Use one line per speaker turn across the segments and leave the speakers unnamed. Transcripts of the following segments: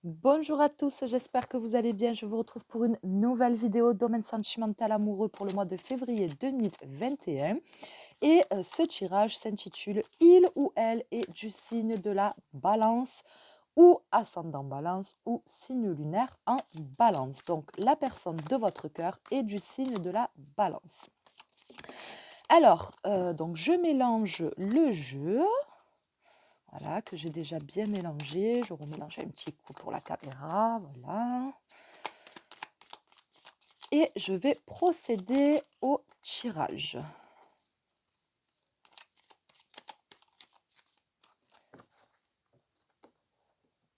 Bonjour à tous, j'espère que vous allez bien. Je vous retrouve pour une nouvelle vidéo domaine sentimental amoureux pour le mois de février 2021. Et ce tirage s'intitule Il ou elle est du signe de la balance ou ascendant balance ou signe lunaire en balance. Donc la personne de votre cœur est du signe de la balance. Alors, donc je mélange le jeu. Voilà, que j'ai déjà bien mélangé. Je remélange un petit coup pour la caméra. Voilà. Et je vais procéder au tirage.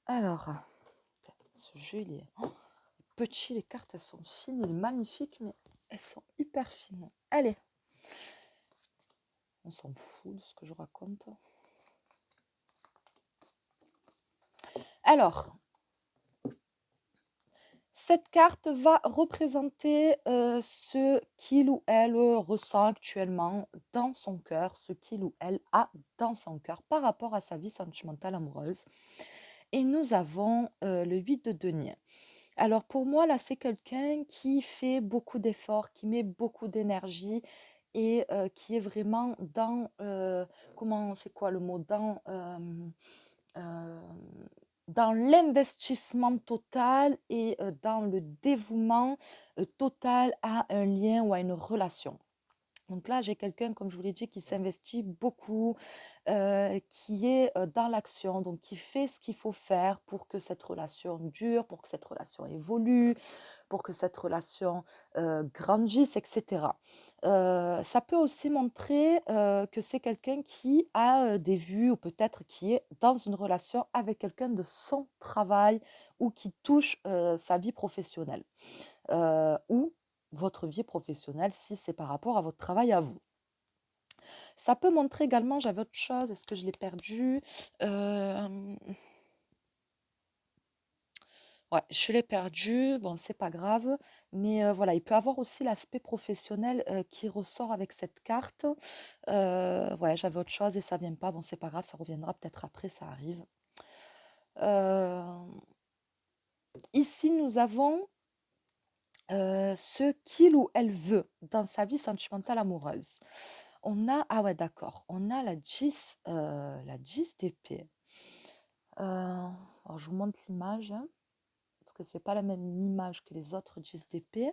Alors, ce jeu, il est petit, les cartes, elles sont fines, il est magnifique, mais elles sont hyper fines. Allez, on s'en fout de ce que je raconte. Alors, cette carte va représenter ce qu'il ou elle ressent actuellement dans son cœur, ce qu'il ou elle a dans son cœur par rapport à sa vie sentimentale amoureuse. Et nous avons le 8 de denier. Alors pour moi, là, c'est quelqu'un qui fait beaucoup d'efforts, qui met beaucoup d'énergie et qui est vraiment dans, comment, c'est quoi le mot? Euh, dans l'investissement total et dans le dévouement total à un lien ou à une relation. Donc là, j'ai quelqu'un, comme je vous l'ai dit, qui s'investit beaucoup, qui est dans l'action, donc qui fait ce qu'il faut faire pour que cette relation dure, pour que cette relation évolue, pour que cette relation grandisse, etc. Ça peut aussi montrer que c'est quelqu'un qui a des vues ou peut-être qui est dans une relation avec quelqu'un de son travail ou qui touche sa vie professionnelle ou votre vie professionnelle si c'est par rapport à votre travail à vous. Ça peut montrer également, j'avais autre chose, est-ce que je l'ai perdu? Ouais, je l'ai perdu, bon, c'est pas grave, mais voilà, il peut avoir aussi l'aspect professionnel qui ressort avec cette carte. Ouais, j'avais autre chose et ça vient pas, bon, c'est pas grave, ça reviendra peut-être après, ça arrive. Euh, Ici, nous avons ce qu'il ou elle veut dans sa vie sentimentale amoureuse. On a, ah ouais, d'accord, on a la 10 d'épée. Alors, je vous montre l'image, hein, parce que c'est pas la même image que les autres 10 d'épée.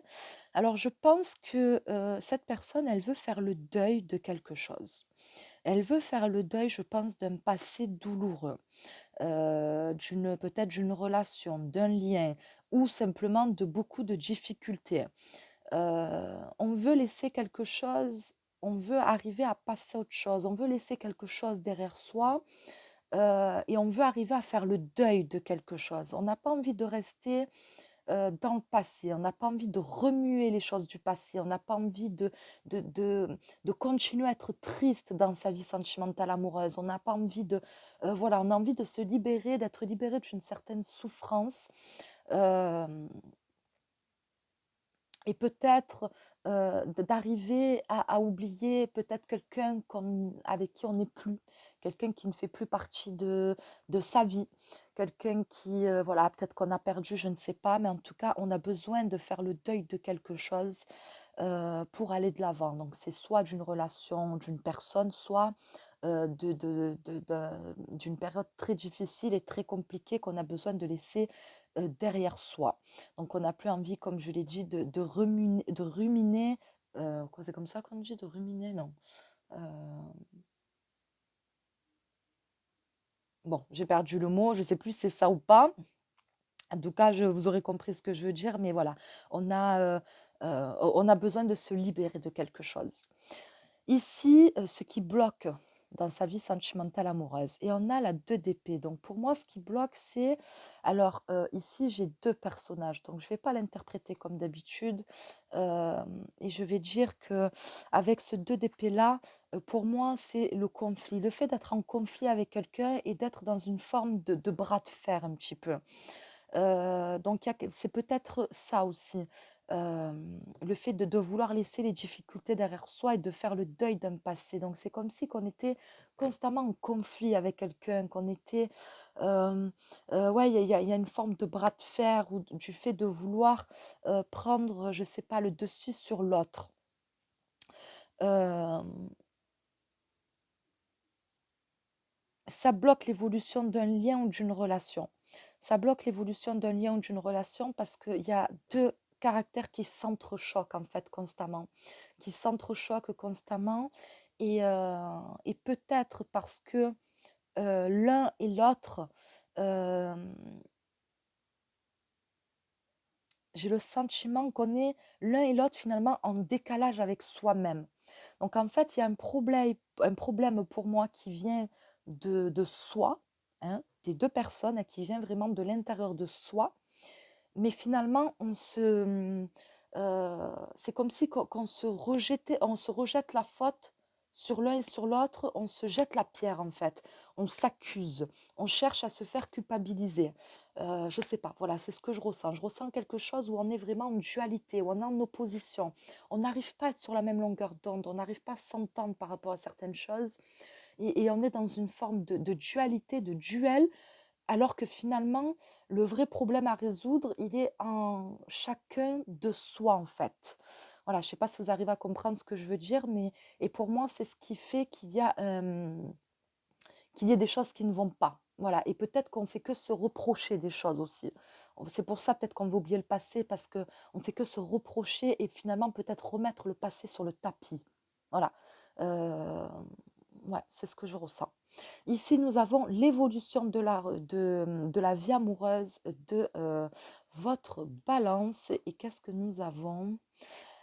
Alors, je pense que cette personne, elle veut faire le deuil de quelque chose. Elle veut faire le deuil, je pense, d'un passé douloureux, peut-être d'une relation, d'un lien, ou simplement de beaucoup de difficultés. On veut laisser quelque chose, on veut arriver à passer à autre chose, on veut laisser quelque chose derrière soi et on veut arriver à faire le deuil de quelque chose. On n'a pas envie de rester dans le passé, on n'a pas envie de remuer les choses du passé, on n'a pas envie de, de, de continuer à être triste dans sa vie sentimentale amoureuse, on n'a pas envie voilà, on a envie de se libérer, d'être libéré d'une certaine souffrance. Euh, et peut-être d'arriver à oublier peut-être quelqu'un avec qui on n'est plus, quelqu'un qui ne fait plus partie de sa vie, quelqu'un qui, voilà, peut-être qu'on a perdu, je ne sais pas, mais en tout cas, on a besoin de faire le deuil de quelque chose pour aller de l'avant. Donc, c'est soit d'une relation, d'une personne, soit d'une période très difficile et très compliquée qu'on a besoin de laisser derrière soi. Donc, on n'a plus envie, comme je l'ai dit, de ruminer. Quoi, c'est comme ça qu'on dit, de ruminer? Non. Euh, bon, j'ai perdu le mot, je ne sais plus si c'est ça ou pas. En tout cas, vous aurez compris ce que je veux dire, mais voilà, on a besoin de se libérer de quelque chose. Ici, ce qui bloque dans sa vie sentimentale amoureuse, et on a la 2 d'épée. Donc pour moi, ce qui bloque, c'est... Alors ici, j'ai deux personnages, donc je ne vais pas l'interpréter comme d'habitude, et je vais dire que avec ce 2 d'épée-là, pour moi, c'est le conflit, le fait d'être en conflit avec quelqu'un et d'être dans une forme de bras de fer un petit peu. Donc c'est peut-être ça aussi. le fait de vouloir laisser les difficultés derrière soi et de faire le deuil d'un passé. Donc c'est comme si qu'on était constamment en conflit avec quelqu'un, qu'on était... ouais, il y a une forme de bras de fer ou du fait de vouloir prendre, je sais pas, le dessus sur l'autre. Euh, Ça bloque l'évolution d'un lien ou d'une relation. Ça bloque l'évolution d'un lien ou d'une relation parce qu'il y a deux caractères qui s'entrechoquent en fait constamment, qui s'entrechoquent constamment et peut-être parce que l'un et l'autre, euh, j'ai le sentiment qu'on est l'un et l'autre finalement en décalage avec soi-même. Donc en fait, il y a un problème pour moi qui vient de soi, hein, des deux personnes, qui vient vraiment de l'intérieur de soi. Mais finalement, c'est comme si qu'on se rejetait, on se rejette la faute sur l'un et sur l'autre, on se jette la pierre en fait, on s'accuse, on cherche à se faire culpabiliser. Je sais pas, voilà, c'est ce que je ressens. Je ressens quelque chose où on est vraiment en dualité, où on est en opposition. On n'arrive pas à être sur la même longueur d'onde, on n'arrive pas à s'entendre par rapport à certaines choses et on est dans une forme de dualité, de duel alors que finalement, le vrai problème à résoudre, il est en chacun de soi, en fait. Voilà, je ne sais pas si vous arrivez à comprendre ce que je veux dire, mais et pour moi, c'est ce qui fait qu'il y ait des choses qui ne vont pas. Voilà, et peut-être qu'on fait que se reprocher des choses aussi. C'est pour ça peut-être qu'on veut oublier le passé parce que on fait que se reprocher et finalement peut-être remettre le passé sur le tapis. Voilà, Euh, ouais, c'est ce que je ressens. Ici, nous avons l'évolution de la vie amoureuse de votre balance. Et qu'est-ce que nous avons?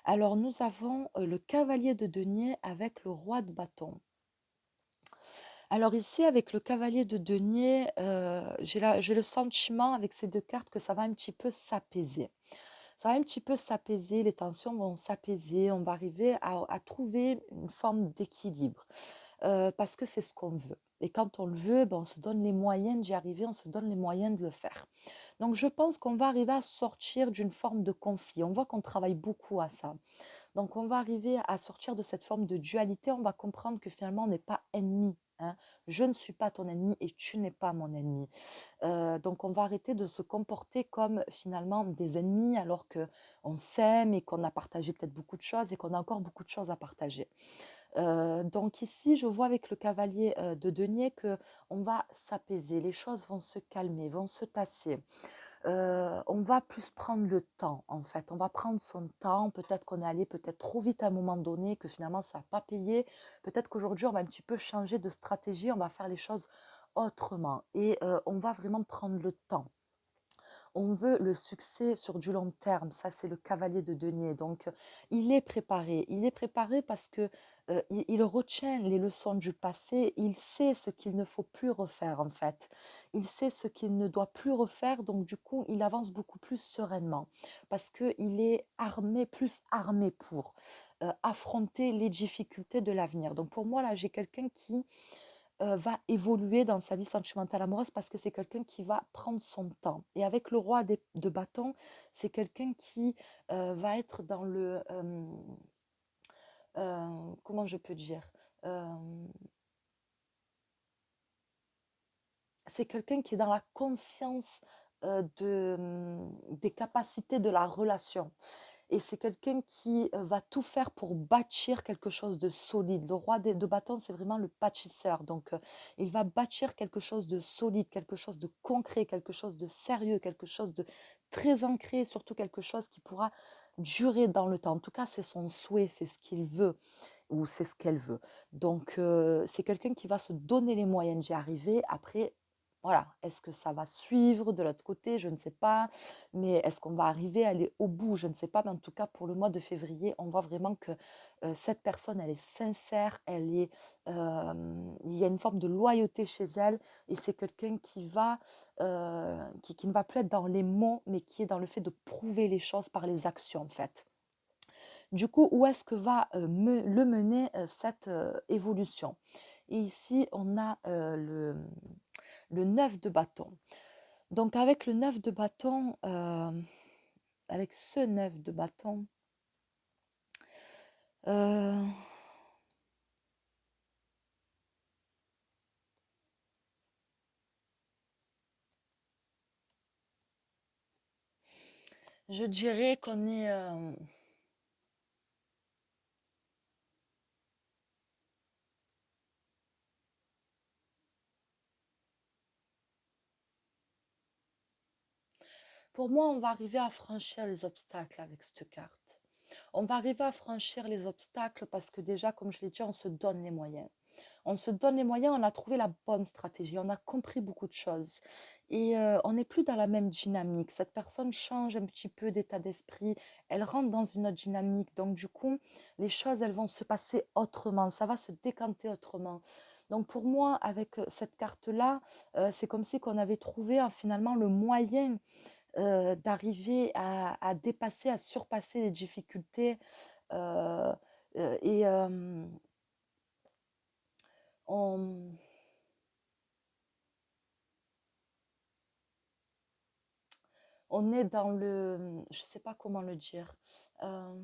Alors, nous avons le cavalier de denier avec le roi de bâton. Alors ici, avec le cavalier de denier, j'ai le sentiment avec ces deux cartes que ça va un petit peu s'apaiser. Ça va un petit peu s'apaiser, les tensions vont s'apaiser, on va arriver à trouver une forme d'équilibre parce que c'est ce qu'on veut. Et quand on le veut, ben, on se donne les moyens d'y arriver, on se donne les moyens de le faire. Donc je pense qu'on va arriver à sortir d'une forme de conflit. On voit qu'on travaille beaucoup à ça. Donc on va arriver à sortir de cette forme de dualité. On va comprendre que finalement on n'est pas ennemis. Hein. Je ne suis pas ton ennemi et tu n'es pas mon ennemi. Donc on va arrêter de se comporter comme finalement des ennemis alors que on s'aime et qu'on a partagé peut-être beaucoup de choses et qu'on a encore beaucoup de choses à partager. Donc ici, je vois avec le cavalier de denier que on va s'apaiser, les choses vont se calmer, vont se tasser. On va plus prendre le temps, en fait. On va prendre son temps. Peut-être qu'on est allé peut-être trop vite à un moment donné, que finalement ça n'a pas payé. Peut-être qu'aujourd'hui, on va un petit peu changer de stratégie, on va faire les choses autrement. Et on va vraiment prendre le temps. On veut le succès sur du long terme, ça c'est le cavalier de denier. Donc il est préparé parce que il retient les leçons du passé, il sait ce qu'il ne faut plus refaire en fait. Il sait ce qu'il ne doit plus refaire, donc du coup il avance beaucoup plus sereinement parce qu'il est armé, plus armé pour affronter les difficultés de l'avenir. Donc pour moi là j'ai quelqu'un qui va évoluer dans sa vie sentimentale amoureuse parce que c'est quelqu'un qui va prendre son temps. Et avec le roi de bâton, c'est quelqu'un qui va être dans comment je peux dire? Euh, c'est quelqu'un qui est dans la conscience des capacités de la relation. Et c'est quelqu'un qui va tout faire pour bâtir quelque chose de solide. Le roi de bâton, c'est vraiment le bâtisseur. Donc, il va bâtir quelque chose de solide, quelque chose de concret, quelque chose de sérieux, quelque chose de très ancré, surtout quelque chose qui pourra durer dans le temps. En tout cas, c'est son souhait, c'est ce qu'il veut ou c'est ce qu'elle veut. Donc, c'est quelqu'un qui va se donner les moyens d'y arriver. Après, voilà, est-ce que ça va suivre de l'autre côté? Je ne sais pas. Mais est-ce qu'on va arriver à aller au bout? Je ne sais pas. Mais en tout cas, pour le mois de février, on voit vraiment que cette personne, elle est sincère. Il y a une forme de loyauté chez elle. Et c'est quelqu'un qui ne va plus être dans les mots, mais qui est dans le fait de prouver les choses par les actions, en fait. Du coup, où est-ce que va le mener cette évolution? Et ici, on a le 9 de bâton. Donc avec le 9 de bâton, avec ce 9 de bâton, euh, je dirais qu'on est... pour moi, on va arriver à franchir les obstacles avec cette carte. On va arriver à franchir les obstacles parce que déjà, comme je l'ai dit, on se donne les moyens. On se donne les moyens, on a trouvé la bonne stratégie, on a compris beaucoup de choses. Et on n'est plus dans la même dynamique. Cette personne change un petit peu d'état d'esprit, elle rentre dans une autre dynamique. Donc du coup, les choses, elles vont se passer autrement, ça va se décanter autrement. Donc pour moi, avec cette carte-là, c'est comme si qu'on avait trouvé finalement le moyen d'arriver à dépasser, à surpasser les difficultés. euh, et on, on est dans le... Je sais pas comment le dire. euh,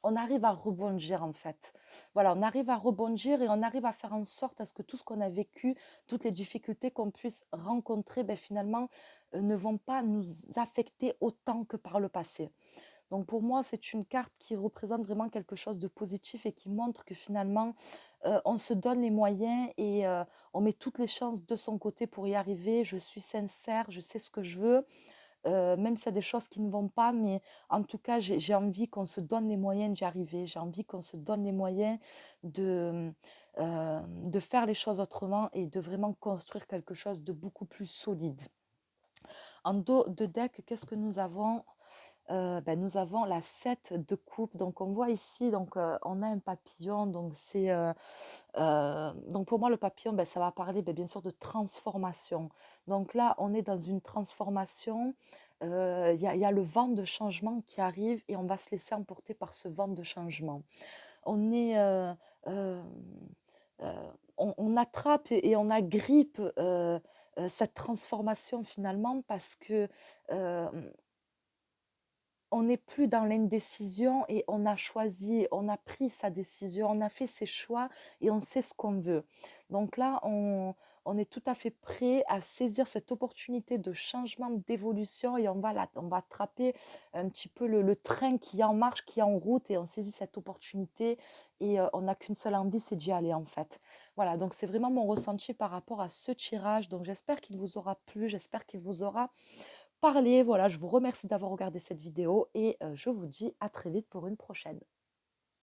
on arrive à rebondir en fait. Voilà, on arrive à rebondir et on arrive à faire en sorte à ce que tout ce qu'on a vécu, toutes les difficultés qu'on puisse rencontrer, ben, finalement, ne vont pas nous affecter autant que par le passé. Donc pour moi, c'est une carte qui représente vraiment quelque chose de positif et qui montre que finalement, on se donne les moyens et on met toutes les chances de son côté pour y arriver. Je suis sincère, je sais ce que je veux, même s'il y a des choses qui ne vont pas, mais en tout cas, j'ai envie qu'on se donne les moyens d'y arriver. J'ai envie qu'on se donne les moyens de faire les choses autrement et de vraiment construire quelque chose de beaucoup plus solide. En dos de deck, qu'est-ce que nous avons? Ben, nous avons la 7 de coupe. Donc on voit ici, donc on a un papillon. Donc pour moi le papillon, ben, ça va parler ben, bien sûr de transformation. Donc là on est dans une transformation. Il y a le vent de changement qui arrive et on va se laisser emporter par ce vent de changement. On est euh, on attrape et on agrippe cette transformation finalement parce que euh, on n'est plus dans l'indécision et on a choisi, on a pris sa décision, on a fait ses choix et on sait ce qu'on veut. Donc là, on est tout à fait prêt à saisir cette opportunité de changement, d'évolution et on va attraper un petit peu le train qui est en marche, qui est en route et on saisit cette opportunité et on n'a qu'une seule envie, c'est d'y aller en fait. Voilà, donc c'est vraiment mon ressenti par rapport à ce tirage. Donc j'espère qu'il vous aura plu, j'espère qu'il vous aura parler. Voilà, je vous remercie d'avoir regardé cette vidéo et je vous dis à très vite pour une prochaine.